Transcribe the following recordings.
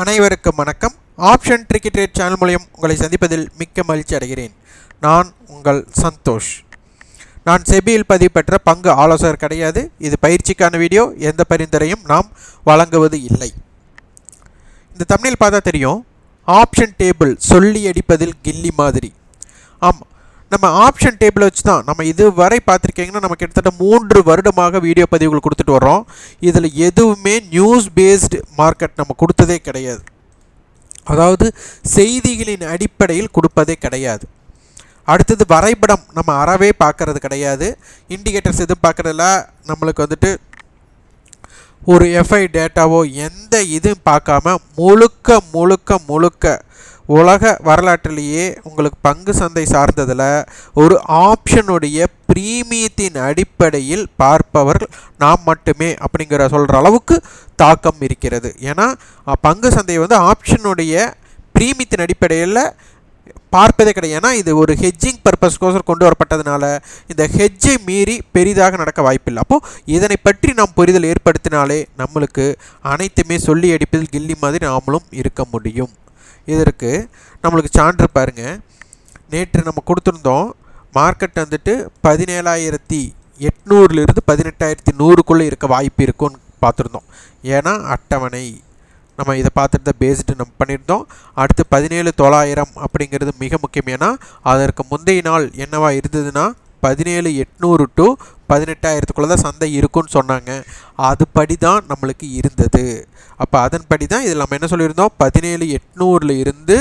அனைவருக்கும் வணக்கம். Option tricky trade channel மூலம் உங்களை சந்திப்பதில் மிக்க மகிழ்ச்சி அடைகிறேன். நான் உங்கள் சந்தோஷ். நான் செபியில் பதிவு பெற்ற பங்கு ஆலோசகர் கிடையாது. இது பயிற்சிக்கான வீடியோ. எந்த பரிந்துரையும் நாம் வழங்குவது இல்லை. இந்த தம்ப்நெயில் பார்த்தா தெரியும், ஆப்ஷன் டேபிள் சொல்லி அடிப்பதில் கில்லி மாதிரி. ஆமாம், நம்ம ஆப்ஷன் டேபிளை வச்சு தான் நம்ம இதுவரை பார்த்துருக்கீங்கன்னா நம்ம கிட்டத்தட்ட 3 வருடமாக வீடியோ பதிவுகள் கொடுத்துட்டு வரோம். இதில் எதுவுமே நியூஸ் பேஸ்டு மார்க்கெட் நம்ம கொடுத்ததே கிடையாது. அதாவது செய்திகளின் அடிப்படையில் கொடுப்பதே கிடையாது. அடுத்தது வரைபடம் நம்ம அறவே பார்க்கறது கிடையாது. இண்டிகேட்டர்ஸ் எதுவும் பார்க்குறதில்ல. நம்மளுக்கு வந்துட்டு ஒரு எஃப்ஐ டேட்டாவோ எந்த இதுவும் பார்க்காம முழுக்க உலக வரலாற்றிலேயே உங்களுக்கு பங்கு சந்தை சார்ந்ததில் ஒரு ஆப்ஷனுடைய பிரீமியத்தின் அடிப்படையில் பார்ப்பவர்கள் நாம் மட்டுமே அப்படிங்கிற சொல்கிற அளவுக்கு தாக்கம் இருக்கிறது. ஏன்னா பங்கு சந்தை வந்து ஆப்ஷனுடைய பிரீமியத்தின் அடிப்படையில் பார்ப்பதே கிடையாது. ஏன்னா இது ஒரு ஹெட்ஜிங் பர்பஸ்க்கோசரம் கொண்டு வரப்பட்டதுனால இந்த ஹெட்ஜை மீறி பெரிதாக நடக்க வாய்ப்பில்லை. அப்போது இதனை பற்றி நாம் புரிதல் ஏற்படுத்தினாலே நம்மளுக்கு அனைத்துமே சொல்லி அடிப்பதில் கில்லி மாதிரி நாமளும் இருக்க முடியும். இதற்கு நம்மளுக்கு சான்று பாருங்கள். நேற்று நம்ம கொடுத்துருந்தோம், மார்க்கெட் வந்துட்டு 17,800 18,100 இருக்க வாய்ப்பு இருக்குன்னு பார்த்துருந்தோம். ஏன்னா அட்டவணை நம்ம இதை பார்த்துட்டு பேஸ்டு நம்ம பண்ணியிருந்தோம். அடுத்து 17,900 அப்படிங்கிறது மிக முக்கியம். ஏன்னா அதற்கு முந்தைய நாள் என்னவா இருந்ததுன்னா 17,800 to 18,000 தான் சந்தை இருக்குன்னு சொன்னாங்க. அதுபடி தான் நம்மளுக்கு இருந்தது. அப்போ அதன்படி தான் இதில் நம்ம என்ன சொல்லியிருந்தோம், 17,800 இருந்து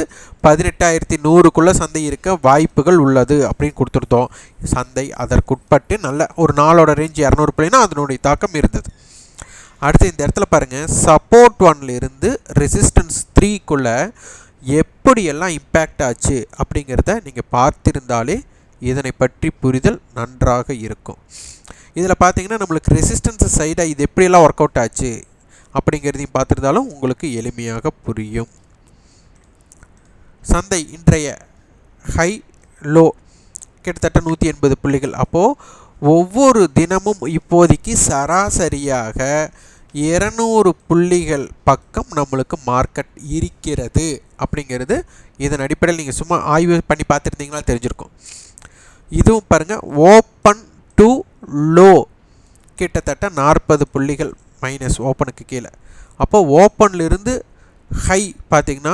18,100 சந்தை இருக்க வாய்ப்புகள் உள்ளது அப்படின்னு கொடுத்துருந்தோம். சந்தை அதற்குட்பட்டு நல்ல ஒரு நாளோட ரேஞ்ச் 200 புள்ளினா அதனுடைய தாக்கம் இருந்தது. அடுத்து இந்த இடத்துல பாருங்கள், சப்போர்ட் 1 இருந்து ரெசிஸ்டன்ஸ் 3 எப்படியெல்லாம் இம்பேக்ட் ஆச்சு அப்படிங்கிறத நீங்கள் பார்த்திருந்தாலே இதனை பற்றி புரிதல் நன்றாக இருக்கும். இதில் பார்த்தீங்கன்னா நம்மளுக்கு ரெசிஸ்டன்ஸ் சைடாக இது எப்படியெல்லாம் ஒர்க் அவுட் ஆச்சு அப்படிங்கிறதையும் பார்த்துருந்தாலும் உங்களுக்கு எளிமையாக புரியும். சந்தை இன்றைய ஹை லோ கிட்டத்தட்ட 180 புள்ளிகள். அப்போது ஒவ்வொரு தினமும் இப்போதைக்கு சராசரியாக 200 புள்ளிகள் பக்கம் நம்மளுக்கு மார்க்கெட் இருக்கிறது அப்படிங்கிறது இதன் அடிப்படையில் நீங்கள் சும்மா ஆய்வு பண்ணி பார்த்துருந்தீங்கன்னா தெரிஞ்சிருக்கும். இதுவும் பாருங்கள், ஓப்பன் டு லோ கிட்டத்தட்ட 40 புள்ளிகள் மைனஸ் ஓப்பனுக்கு கீழே. அப்போது ஓப்பன்லேருந்து ஹை பார்த்திங்கன்னா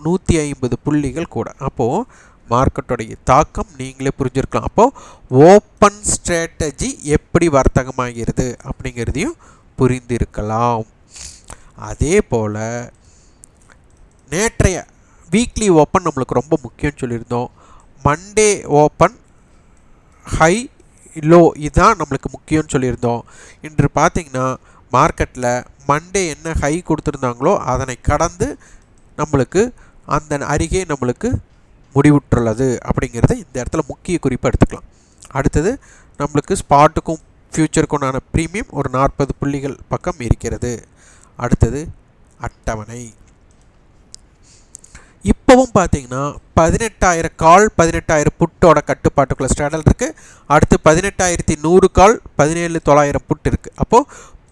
150 புள்ளிகள் கூட. அப்போது மார்க்கெட்டோடைய தாக்கம் நீங்களே புரிஞ்சிருக்கலாம். அப்போது ஓப்பன் ஸ்ட்ராட்டஜி எப்படி வர்த்தகமாகிறது அப்படிங்கிறதையும் புரிந்திருக்கலாம். அதே போல் நேற்றைய வீக்லி ஓப்பன் நம்மளுக்கு ரொம்ப முக்கியம்னு சொல்லியிருந்தோம். மண்டே ஓப்பன் ஹை லோ இதுதான் நம்மளுக்கு முக்கியம்னு சொல்லியிருந்தோம். இன்று பார்த்திங்கன்னா மார்க்கெட்டில் மண்டே என்ன ஹை கொடுத்துருந்தாங்களோ அதனை கடந்து நம்மளுக்கு அந்த அருகே நம்மளுக்கு முடிவுற்றுள்ளது அப்படிங்கிறத இந்த இடத்துல முக்கிய குறிப்பு எடுத்துக்கலாம். அடுத்தது நம்மளுக்கு ஸ்பாட்டுக்கும் ஃப்யூச்சருக்குண்டான ப்ரீமியம் ஒரு 40 புள்ளிகள் பக்கம் இருக்கிறது. அடுத்தது அட்டவணை. இப்போவும் பார்த்தீங்கன்னா 18,000 கால் 18,000 புட்டோட கட்டுப்பாட்டுக்குள்ள ஸ்டாண்டல் இருக்குது. அடுத்து 18,100 கால் 17,900 புட் இருக்குது. அப்போது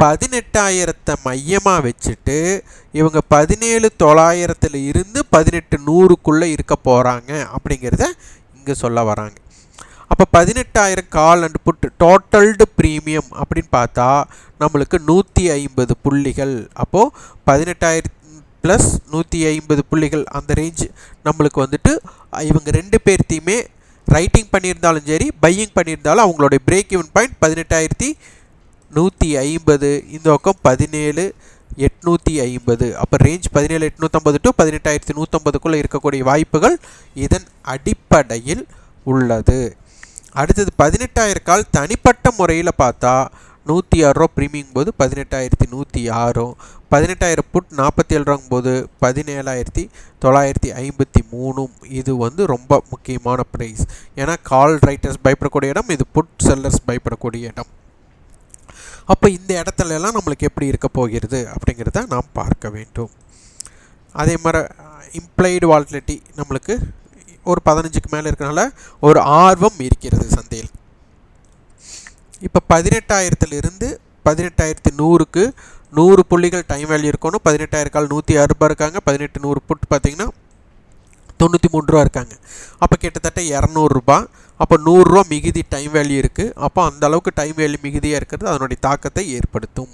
18,000 மையமாக வச்சுட்டு இவங்க 17,900 இருந்து 18,100 இருக்க போகிறாங்க அப்படிங்கிறத இங்கே சொல்ல வராங்க. அப்போ 18,000 கால் அண்ட் புட் டோட்டல்டு ப்ரீமியம் அப்படின்னு பார்த்தா நம்மளுக்கு 150 புள்ளிகள். அப்போது 18,000 ப்ளஸ் 150 புள்ளிகள் அந்த ரேஞ்ச் நம்மளுக்கு வந்துட்டு இவங்க 2 பேர்த்தையுமே ரைட்டிங் பண்ணியிருந்தாலும் சரி பையிங் பண்ணியிருந்தாலும் அவங்களுடைய பிரேக் ஈவன் பாயிண்ட் 18,150, இந்த பக்கம் 17,850. அப்போ ரேஞ்ச் 17,850 to 18,150 இருக்கக்கூடிய வாய்ப்புகள் இதன் அடிப்படையில் உள்ளது. அடுத்தது 18,000 கால் தனிப்பட்ட முறையில் பார்த்தா 106 ப்ரீமியம் போது 18,106, 18,000 புட் 47 போது 17,953. இது வந்து ரொம்ப முக்கியமான ப்ரைஸ். ஏன்னா கால் ரைட்டர்ஸ் பயப்படக்கூடிய இடம், இது புட் செல்லர்ஸ் பயப்படக்கூடிய இடம். அப்போ இந்த இடத்துலலாம் நம்மளுக்கு எப்படி இருக்க போகிறது அப்படிங்கிறத நாம் பார்க்க வேண்டும். அதே மாதிரி இம்ப்ளைடு வால்டிலிட்டி நம்மளுக்கு ஒரு 15க்கு மேலே இருக்கிறனால ஒரு ஆர்வம் இருக்கிறது சந்தையில். இப்போ 18,000 18,100 100 புள்ளிகள் டைம் வேல்யூ இருக்கணும். 18,000 கால் 106 ரூபாய் இருக்காங்க. 18 100 புட் பார்த்தீங்கன்னா 93 ரூபா இருக்காங்க. அப்போ கிட்டத்தட்ட 200 ரூபாய். அப்போ 100 ரூபா மிகுதி டைம் வேல்யூ இருக்குது. அப்போ அந்த அளவுக்கு டைம் வேல்யூ மிகுதியாக இருக்கிறது அதனுடைய தாக்கத்தை ஏற்படுத்தும்.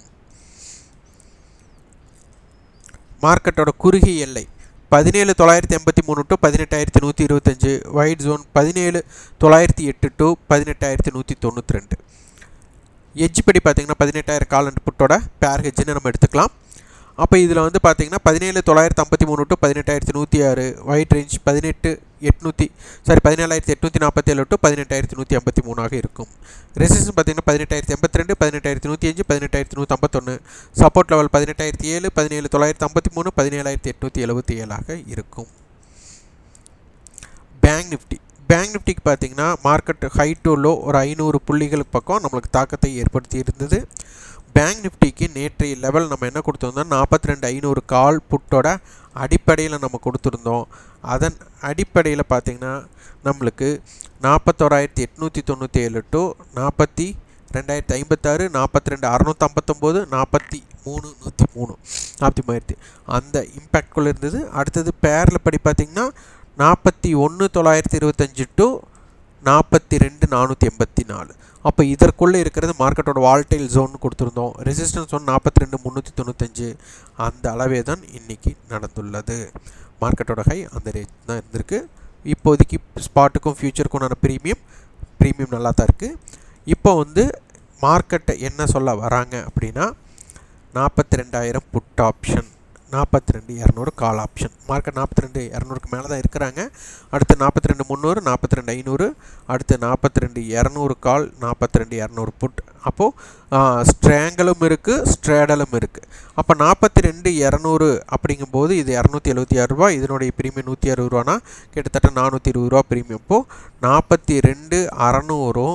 மார்க்கெட்டோட குறுகிய எல்லை 17,983 to 18,125, wide zone 17,908 to 18,192. Edge படி பார்த்தீங்கன்னா 18,000 கால் அண்ட் புட்டோட பேர் ஹெட்ஜ்னு நம்ம எடுத்துக்கலாம். அப்போ இதில் வந்து பார்த்தீங்கன்னா 17,953 டு 18,106, வைட் ரேஞ்ச் 17,847 டு 18,153 இருக்கும். ரெசிஸ்டன்ஸ் பார்த்தீங்கன்னா 18,082, 18,105, 18,151. சப்போர்ட் லெவல் 18,007, 17,953, 17,877 இருக்கும். பேங்க் நிஃப்டிக்கு பார்த்தீங்கன்னா மார்க்கெட் ஹை டு லோ ஒரு 500 புள்ளிகளுக்கு பக்கம் நம்மளுக்கு தாக்கத்தை ஏற்படுத்தி இருந்தது. பேங்க் நிஃப்டிக்கு நேற்றைய லெவல் நம்ம என்ன கொடுத்துருந்தோம், 42,500 கால் புட்டோட அடிப்படையில் நம்ம கொடுத்துருந்தோம். அதன் அடிப்படையில் பார்த்திங்கன்னா நம்மளுக்கு 41,897 டு 42,256, 42,659, 43,103 அப்படி மாதிரி அந்த இம்பேக்ட்குள்ளே இருந்தது. அடுத்தது பேரில் படி பார்த்திங்கன்னா 41,925 டு 42,484. அப்போ இதற்குள்ளே இருக்கிறது மார்க்கெட்டோட வால்டைல் ஜோன் கொடுத்துருந்தோம். Resistance one 42,395. அந்த அளவே தான் இன்றைக்கி நடந்துள்ளது. மார்க்கெட்டோட ஹை அந்த ரேட் தான் இருந்திருக்கு. இப்போதைக்கு ஸ்பாட்டுக்கும் ஃபியூச்சருக்கும் நான் ப்ரீமியம் நல்லா தான் இருக்குது. இப்போ வந்து மார்க்கெட்டை என்ன சொல்ல வராங்க அப்படின்னா 42,000 put option, 42,200 call option. Market 42,200க்கு மேலே தான் இருக்கிறாங்க. அடுத்து 42,300, 42,500, அடுத்து 42,200 கால், 42,200 புட். அப்போது ஸ்ட்ராங்கலும் இருக்குது, ஸ்ட்ரேடலும் இருக்குது. அப்போ 42,200 அப்படிங்கும்போது இது 276 ரூபா, இதனுடைய ப்ரீமியம் 160 ரூபானா கிட்டத்தட்ட 420 ரூபா ப்ரீமியம். இப்போது 42,600,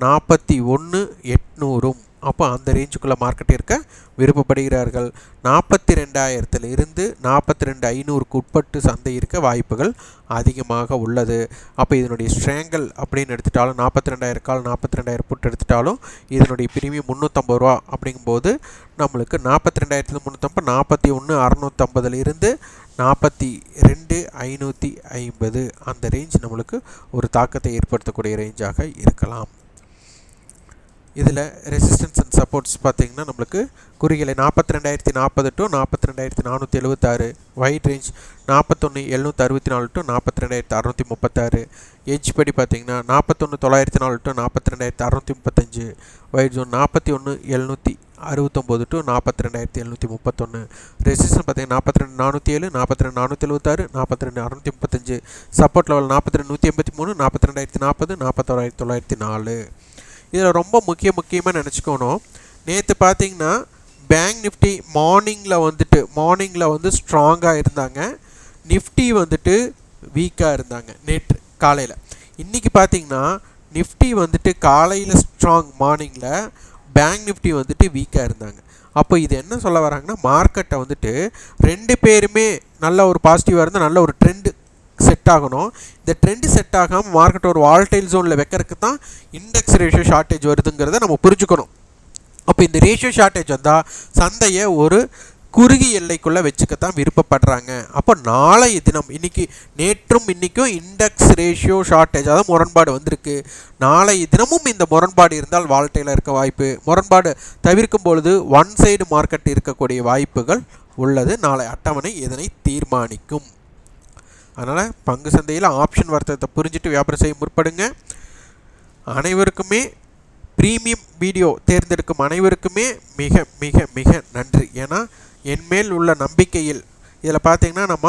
41,800. அப்போ அந்த ரேஞ்சுக்குள்ளே மார்க்கெட் இருக்க விருப்பப்படுகிறார்கள். 42,000 இருந்து 42,500க்கு உட்பட்டு சந்தை இருக்க வாய்ப்புகள் அதிகமாக உள்ளது. அப்போ இதனுடைய ஸ்ட்ராங்கல் அப்படின்னு எடுத்துட்டாலும் 42,000 கால், 42,000 புட் எடுத்துட்டாலும் இதனுடைய ப்ரீமியம் 350 ரூபா. அப்படிங்கும்போது நம்மளுக்கு 42,350, 41,650 இருந்து 42,550 அந்த ரேஞ்ச் நம்மளுக்கு ஒரு தாக்கத்தை ஏற்படுத்தக்கூடிய ரேஞ்சாக இருக்கலாம். இதில் ரெசிஸ்டன்ஸ் அண்ட் சப்போர்ட்ஸ் பார்த்திங்கன்னா நம்மளுக்கு குறுகிலை 42,040 to 42,476, wide range 41,764 to 42,636. Edge படி பார்த்திங்கன்னா 41,904 to 42,635, wide zone 41,769 to 42,731. Resistance பார்த்திங்கன்னா 42,407, 42,476, 42,635. Support level 42,183, 42,040, 41,904. இதில் ரொம்ப முக்கியமாக நினச்சிக்கணும். நேற்று பார்த்திங்கன்னா பேங்க் நிஃப்டி மார்னிங்கில் வந்து ஸ்ட்ராங்காக இருந்தாங்க, நிஃப்டி வந்துட்டு வீக்காக இருந்தாங்க நேற்று காலையில். இன்றைக்கி பார்த்திங்கன்னா நிஃப்டி வந்துட்டு காலையில் ஸ்ட்ராங், மார்னிங்கில் பேங்க் நிஃப்டி வந்துட்டு வீக்காக இருந்தாங்க. அப்போ இது என்ன சொல்ல வராங்கன்னா மார்க்கெட்டை வந்துட்டு ரெண்டு பேருமே நல்ல ஒரு பாசிட்டிவாக இருந்தால் நல்ல ஒரு ட்ரெண்டு செட் ஆகணும். இந்த ட்ரெண்டு செட் ஆகாமல் மார்க்கெட் ஒரு வால்டைல் ஜோனில் வைக்கிறதுக்கு தான் இண்டெக்ஸ் ரேஷியோ ஷார்ட்டேஜ் வருதுங்கிறத நம்ம புரிஞ்சுக்கணும். அப்போ இந்த ரேஷியோ ஷார்ட்டேஜ் வந்தால் சந்தையை ஒரு குறுகிய எல்லைக்குள்ளே வச்சுக்கத்தான் விருப்பப்படுறாங்க. அப்போ நாளைய தினம் நேற்றும் இன்றைக்கும் இண்டெக்ஸ் ரேஷியோ ஷார்ட்டேஜ், அதாவது முரண்பாடு வந்திருக்கு. நாளைய தினமும் இந்த முரண்பாடு இருந்தால் வால்டைலாக இருக்க வாய்ப்பு, முரண்பாடு தவிர்க்கும் பொழுது ஒன் சைடு மார்க்கெட் இருக்கக்கூடிய வாய்ப்புகள் உள்ளது. நாளை அட்டவணை இதனை தீர்மானிக்கும். அதனால் பங்கு சந்தையில் ஆப்ஷன் வர்த்தகத்தை புரிஞ்சுட்டு வியாபாரம் செய்ய முற்படுங்க. அனைவருக்குமே ப்ரீமியம் வீடியோ தேர்ந்தெடுக்கும் அனைவருக்குமே மிக மிக மிக நன்றி. ஏன்னா என்மேல் உள்ள நம்பிக்கையில் இதில் பார்த்திங்கன்னா நம்ம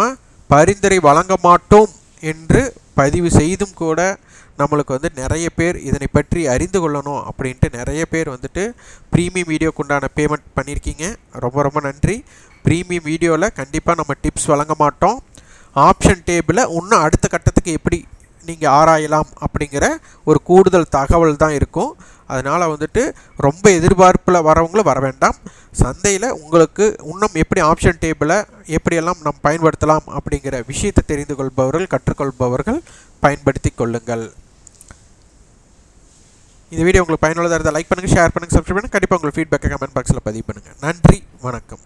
பரிந்துரை வழங்க மாட்டோம் என்று பதிவு செய்தும் கூட நம்மளுக்கு வந்து நிறைய பேர் இதனை பற்றி அறிந்து கொள்ளணும் அப்படின்ட்டு நிறைய பேர் வந்துட்டு ப்ரீமியம் வீடியோக்கு உண்டான பேமெண்ட் பண்ணியிருக்கீங்க. ரொம்ப ரொம்ப நன்றி. ப்ரீமியம் வீடியோவில் கண்டிப்பாக நம்ம டிப்ஸ் வழங்க மாட்டோம். ஆப்ஷன் டேபிளை இன்னும் அடுத்த கட்டத்துக்கு எப்படி நீங்கள் ஆராயலாம் அப்படிங்கிற ஒரு கூடுதல் தகவல் தான் இருக்கும். அதனால் வந்துட்டு ரொம்ப எதிர்பார்ப்பில் வரவங்களும் வர வேண்டாம். சந்தையில் உங்களுக்கு இன்னும் எப்படி ஆப்ஷன் டேபிளை எப்படியெல்லாம் நம்ம பயன்படுத்தலாம் அப்படிங்கிற விஷயத்தை தெரிந்து கொள்பவர்கள், கற்றுக்கொள்பவர்கள் பயன்படுத்தி கொள்ளுங்கள். இந்த வீடியோ உங்களுக்கு பயனுள்ளதாக இருந்தால் லைக் பண்ணுங்கள், ஷேர் பண்ணுங்கள், சப்ஸ்கிரைப் பண்ணுங்கள். கண்டிப்பாக உங்கள் ஃபீட்பேக்கை கமெண்ட் பாக்ஸில் பதிவு பண்ணுங்கள். நன்றி, வணக்கம்.